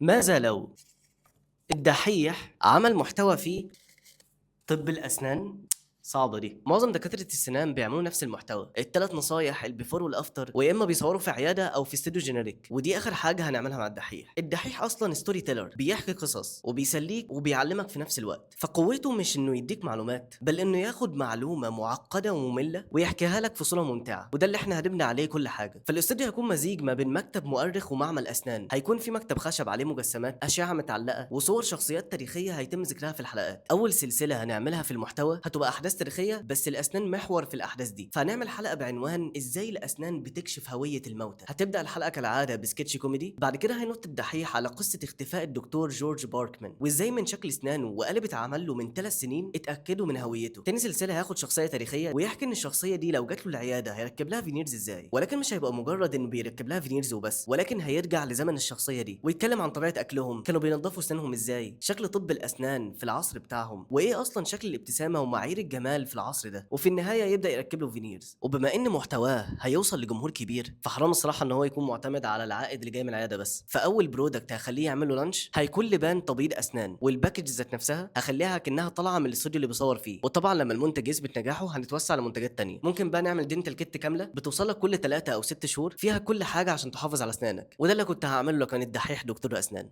ماذا لو الدحيح عمل محتوى فيه طب الأسنان؟ صعبة دي. معظم دكاترة السنان بيعملوا نفس المحتوى، التلات نصايح البيفور والافتر، ويا اما بيصوروا في عيادة او في استوديو جينيريك، ودي اخر حاجة هنعملها مع الدحيح. الدحيح اصلا ستوري تيلر، بيحكي قصص وبيسليك وبيعلمك في نفس الوقت، فقوته مش انه يديك معلومات، بل انه ياخد معلومة معقدة ومملة ويحكيها لك في صورة ممتعة، وده اللي احنا هنبني عليه كل حاجة. فالاستوديو هيكون مزيج ما بين مكتب مؤرخ ومعمل اسنان، هيكون في مكتب خشب عليه مجسمات، اشعة متعلقة، وصور شخصيات تاريخية هيتم ذكرها في الحلقات. اول سلسلة هنعملها في المحتوى هتبقى احداث تاريخيه، بس الاسنان محور في الاحداث دي، فهنعمل حلقه بعنوان ازاي الاسنان بتكشف هويه الموتى. هتبدا الحلقه كالعاده بسكتش كوميدي، بعد كده هينط الدحيح على قصه اختفاء الدكتور جورج باركمان، وازاي من شكل اسنانه وقالب اتعمل له من 3 سنين اتاكدوا من هويته. تاني سلسله هياخد شخصيه تاريخيه ويحكي ان الشخصيه دي لو جات له العياده هيركب لها فينيرز ازاي، ولكن مش هيبقى مجرد انه بيركب لها فينيرز وبس، ولكن هيرجع لزمن الشخصيه دي ويتكلم عن طبيعه اكلهم، كانوا بينظفوا اسنانهم ازاي، شكل طب الاسنان في العصر بتاعهم، وايه اصلا شكل الابتسامه ومعايير الجمال في العصر ده، وفي النهايه يبدا يركب له فينيرز. وبما ان محتواه هيوصل لجمهور كبير، فحرام الصراحه ان هو يكون معتمد على العائد اللي جاي من العياده بس. فاول برودكت هخليه يعمل له لانش هيكون لبان تبييض اسنان، والباكج ذات نفسها هخليها كانها طالعه من الاستوديو اللي بيصور فيه. وطبعا لما المنتج يثبت نجاحه هنتوسع لمنتجات تانية، ممكن بقى نعمل دينتال كيت كامله بتوصل لك كل 3 او 6 شهور فيها كل حاجه عشان تحافظ على اسنانك. وده اللي كنت هعمله لو كان الدحيح دكتور اسنان.